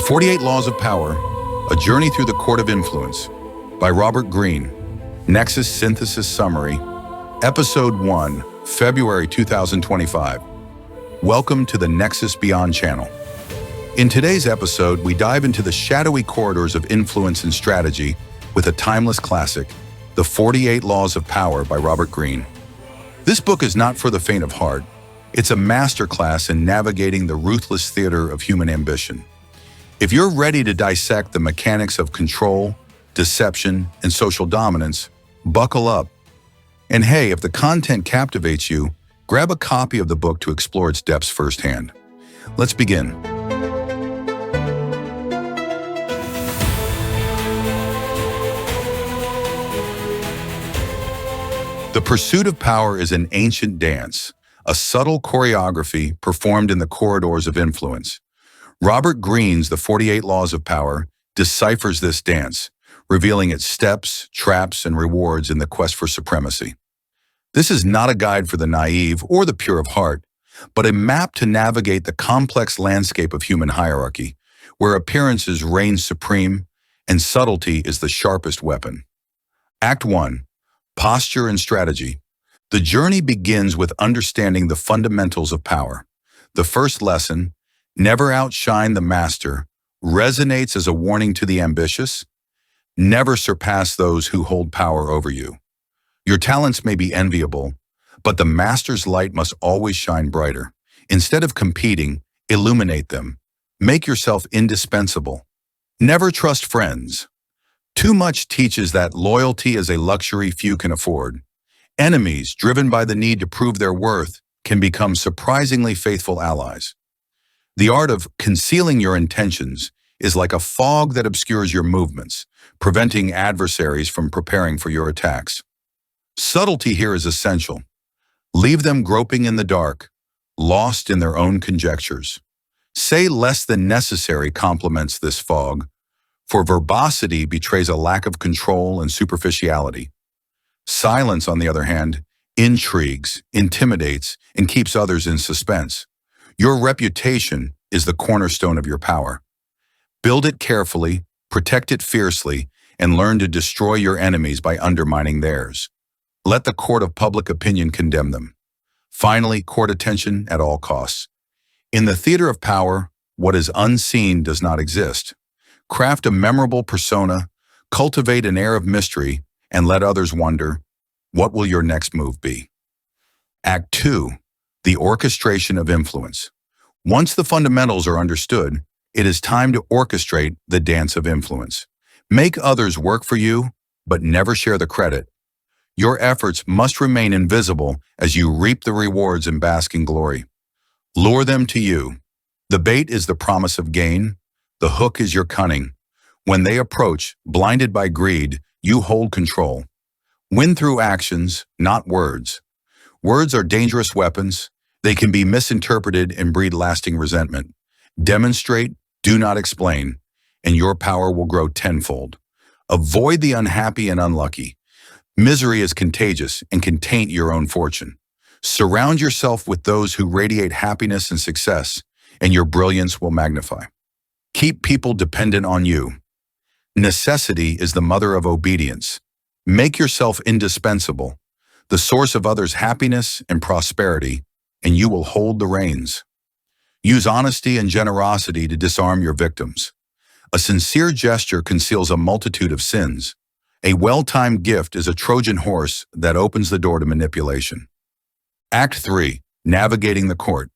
48 Laws of Power, A Journey Through the Court of Influence by Robert Greene, Nexus Synthesis Summary, Episode 1, February 2025. Welcome to the Nexus Beyond channel. In today's episode, we dive into the shadowy corridors of influence and strategy with a timeless classic, The 48 Laws of Power by Robert Greene. This book is not for the faint of heart. It's a masterclass in navigating the ruthless theater of human ambition. If you're ready to dissect the mechanics of control, deception, and social dominance, buckle up. And hey, if the content captivates you, grab a copy of the book to explore its depths firsthand. Let's begin. The pursuit of power is an ancient dance, a subtle choreography performed in the corridors of influence. Robert Greene's The 48 Laws of Power deciphers this dance, revealing its steps, traps, and rewards in the quest for supremacy. This is not a guide for the naive or the pure of heart, but a map to navigate the complex landscape of human hierarchy, where appearances reign supreme and subtlety is the sharpest weapon. Act 1. Posture and Strategy. The journey begins with understanding the fundamentals of power. The first lesson, never outshine the master, resonates as a warning to the ambitious. Never surpass those who hold power over you. Your talents may be enviable, but the master's light must always shine brighter. Instead of competing, illuminate them. Make yourself indispensable. Never trust friends. Too much teaches that loyalty is a luxury few can afford. Enemies, driven by the need to prove their worth, can become surprisingly faithful allies. The art of concealing your intentions is like a fog that obscures your movements, preventing adversaries from preparing for your attacks. Subtlety here is essential. Leave them groping in the dark, lost in their own conjectures. Say less than necessary complements this fog, for verbosity betrays a lack of control and superficiality. Silence, on the other hand, intrigues, intimidates, and keeps others in suspense. Your reputation is the cornerstone of your power. Build it carefully, protect it fiercely, and learn to destroy your enemies by undermining theirs. Let the court of public opinion condemn them. Finally, court attention at all costs. In the theater of power, what is unseen does not exist. Craft a memorable persona, cultivate an air of mystery, and let others wonder, what will your next move be? Act 2. The orchestration of influence. Once the fundamentals are understood, it is time to orchestrate the dance of influence. Make others work for you, but never share the credit. Your efforts must remain invisible as you reap the rewards and bask in glory. Lure them to you. The bait is the promise of gain. The hook is your cunning. When they approach, blinded by greed, you hold control. Win through actions, not words. Words are dangerous weapons. They can be misinterpreted and breed lasting resentment. Demonstrate, do not explain, and your power will grow tenfold. Avoid the unhappy and unlucky. Misery is contagious and can taint your own fortune. Surround yourself with those who radiate happiness and success, and your brilliance will magnify. Keep people dependent on you. Necessity is the mother of obedience. Make yourself indispensable, the source of others' happiness and prosperity, and you will hold the reins. Use honesty and generosity to disarm your victims. A sincere gesture conceals a multitude of sins. A well-timed gift is a Trojan horse that opens the door to manipulation. Act 3. Navigating the court.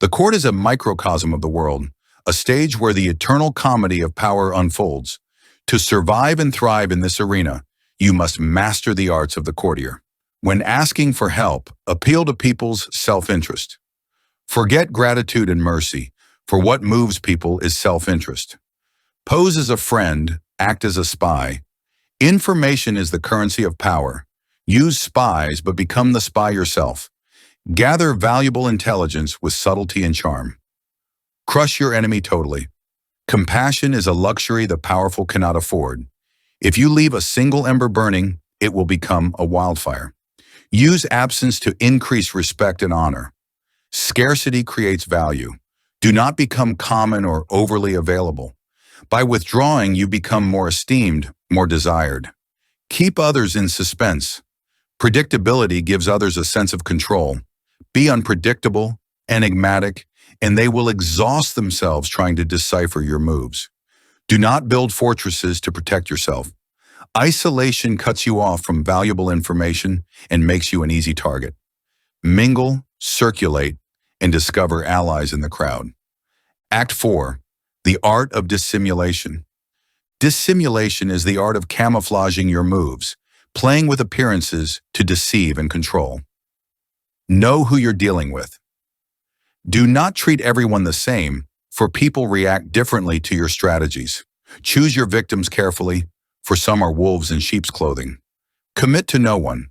The court is a microcosm of the world, a stage where the eternal comedy of power unfolds. To survive and thrive in this arena, you must master the arts of the courtier. When asking for help, appeal to people's self-interest. Forget gratitude and mercy, for what moves people is self-interest. Pose as a friend, act as a spy. Information is the currency of power. Use spies, but become the spy yourself. Gather valuable intelligence with subtlety and charm. Crush your enemy totally. Compassion is a luxury the powerful cannot afford. If you leave a single ember burning, it will become a wildfire. Use absence to increase respect and honor. Scarcity creates value. Do not become common or overly available. By withdrawing, you become more esteemed, more desired. Keep others in suspense. Predictability gives others a sense of control. Be unpredictable, enigmatic, and they will exhaust themselves trying to decipher your moves. Do not build fortresses to protect yourself. Isolation cuts you off from valuable information and makes you an easy target. Mingle, circulate, and discover allies in the crowd. Act 4. The art of dissimulation. Dissimulation is the art of camouflaging your moves, playing with appearances to deceive and control. Know who you're dealing with. Do not treat everyone the same, for people react differently to your strategies. Choose your victims carefully, for some are wolves in sheep's clothing. Commit to no one.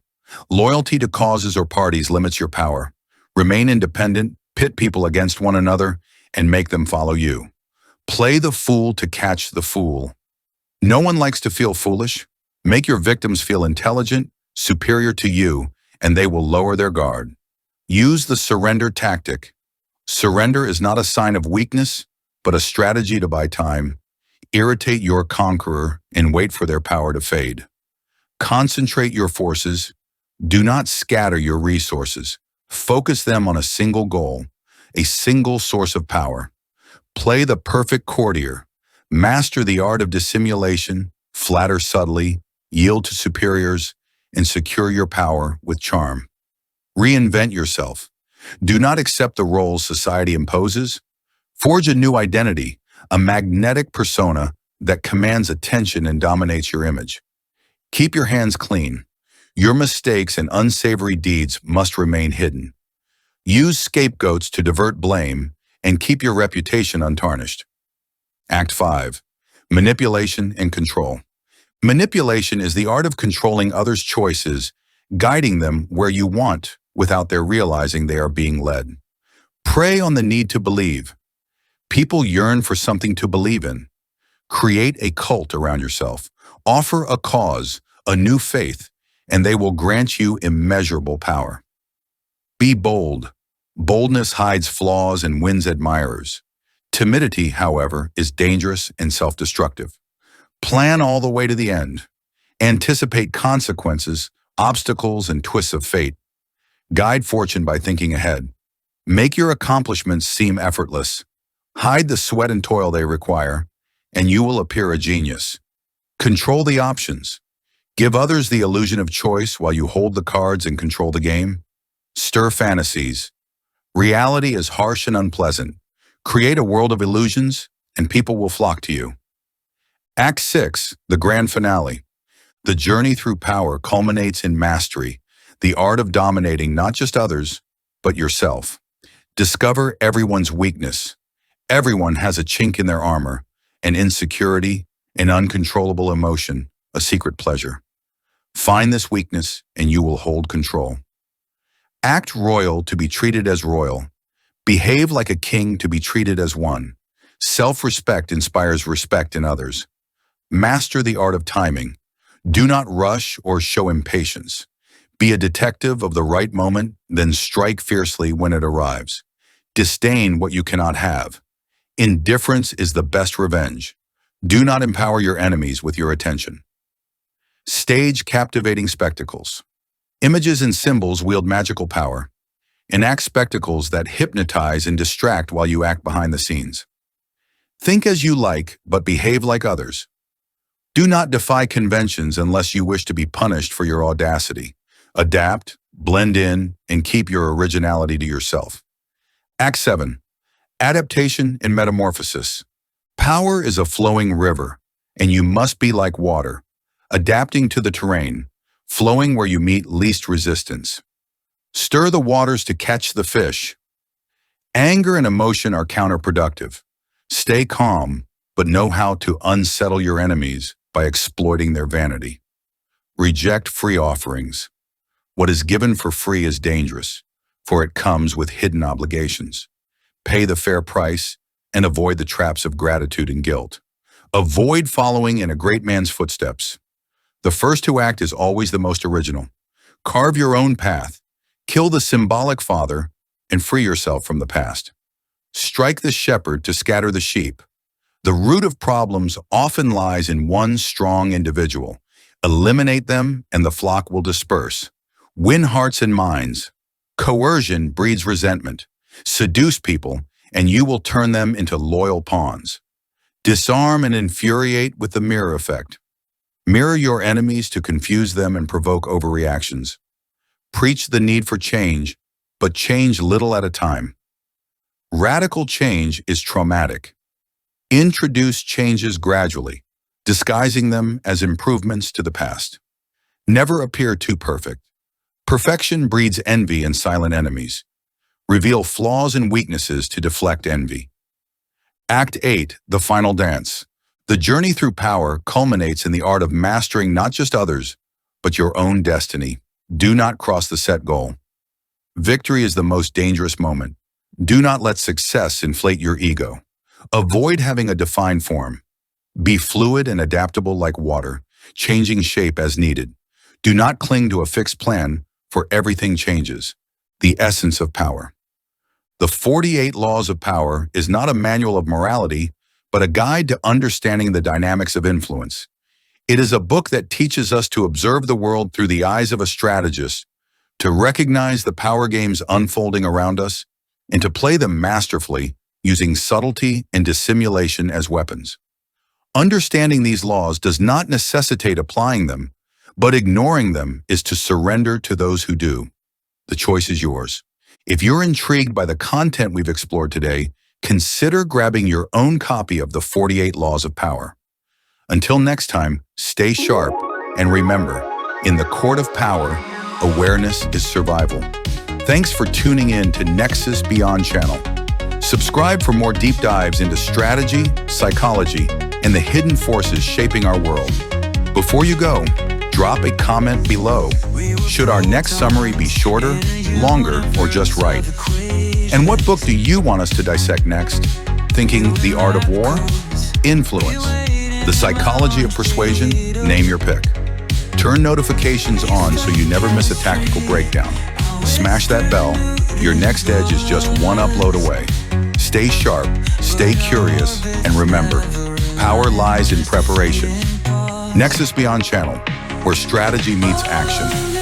Loyalty to causes or parties limits your power. Remain independent, pit people against one another, and make them follow you. Play the fool to catch the fool. No one likes to feel foolish. Make your victims feel intelligent, superior to you, and they will lower their guard. Use the surrender tactic. Surrender is not a sign of weakness, but a strategy to buy time. Irritate your conqueror and wait for their power to fade. Concentrate your forces. Do not scatter your resources. Focus them on a single goal, a single source of power. Play the perfect courtier. Master the art of dissimulation, flatter subtly, yield to superiors, and secure your power with charm. Reinvent yourself. Do not accept the roles society imposes. Forge a new identity, a magnetic persona that commands attention and dominates your image. Keep your hands clean. Your mistakes and unsavory deeds must remain hidden. Use scapegoats to divert blame and keep your reputation untarnished. Act 5. Manipulation and control. Manipulation is the art of controlling others' choices, guiding them where you want without their realizing they are being led. Prey on the need to believe. People yearn for something to believe in. Create a cult around yourself. Offer a cause, a new faith, and they will grant you immeasurable power. Be bold. Boldness hides flaws and wins admirers. Timidity, however, is dangerous and self-destructive. Plan all the way to the end. Anticipate consequences, obstacles, and twists of fate. Guide fortune by thinking ahead. Make your accomplishments seem effortless. Hide the sweat and toil they require, and you will appear a genius. Control the options. Give others the illusion of choice while you hold the cards and control the game. Stir fantasies. Reality is harsh and unpleasant. Create a world of illusions, and people will flock to you. Act 6, the grand finale. The journey through power culminates in mastery, the art of dominating not just others, but yourself. Discover everyone's weakness. Everyone has a chink in their armor, an insecurity, an uncontrollable emotion, a secret pleasure. Find this weakness, and you will hold control. Act royal to be treated as royal. Behave like a king to be treated as one. Self-respect inspires respect in others. Master the art of timing. Do not rush or show impatience. Be a detective of the right moment, then strike fiercely when it arrives. Disdain what you cannot have. Indifference is the best revenge. Do not empower your enemies with your attention. Stage captivating spectacles. Images and symbols wield magical power. Enact spectacles that hypnotize and distract while you act behind the scenes. Think as you like, but behave like others. Do not defy conventions unless you wish to be punished for your audacity. Adapt, blend in, and keep your originality to yourself. Act 7. Adaptation and Metamorphosis. Power is a flowing river, and you must be like water, adapting to the terrain, flowing where you meet least resistance. Stir the waters to catch the fish. Anger and emotion are counterproductive. Stay calm, but know how to unsettle your enemies by exploiting their vanity. Reject free offerings. What is given for free is dangerous, for it comes with hidden obligations. Pay the fair price and avoid the traps of gratitude and guilt. Avoid following in a great man's footsteps. The first to act is always the most original. Carve your own path. Kill the symbolic father and free yourself from the past. Strike the shepherd to scatter the sheep. The root of problems often lies in one strong individual. Eliminate them and the flock will disperse. Win hearts and minds. Coercion breeds resentment. Seduce people, and you will turn them into loyal pawns. Disarm and infuriate with the mirror effect. Mirror your enemies to confuse them and provoke overreactions. Preach the need for change, but change little at a time. Radical change is traumatic. Introduce changes gradually, disguising them as improvements to the past. Never appear too perfect. Perfection breeds envy and silent enemies. Reveal flaws and weaknesses to deflect envy. Act 8, the final dance. The journey through power culminates in the art of mastering not just others, but your own destiny. Do not cross the set goal. Victory is the most dangerous moment. Do not let success inflate your ego. Avoid having a defined form. Be fluid and adaptable like water, changing shape as needed. Do not cling to a fixed plan, for everything changes. The essence of power. The 48 Laws of Power is not a manual of morality, but a guide to understanding the dynamics of influence. It is a book that teaches us to observe the world through the eyes of a strategist, to recognize the power games unfolding around us, and to play them masterfully, using subtlety and dissimulation as weapons. Understanding these laws does not necessitate applying them, but ignoring them is to surrender to those who do. The choice is yours. If you're intrigued by the content we've explored today, consider grabbing your own copy of the 48 Laws of Power. Until next time, stay sharp, and remember, in the court of power, awareness is survival. Thanks for tuning in to Nexus Beyond Channel. Subscribe for more deep dives into strategy, psychology, and the hidden forces shaping our world. Before you go, drop a comment below. Should our next summary be shorter, longer, or just right? And what book do you want us to dissect next? Thinking The Art of War? Influence. The Psychology of Persuasion? Name your pick. Turn notifications on so you never miss a tactical breakdown. Smash that bell. Your next edge is just one upload away. Stay sharp, stay curious, and remember, power lies in preparation. Nexus Beyond Channel, where strategy meets action.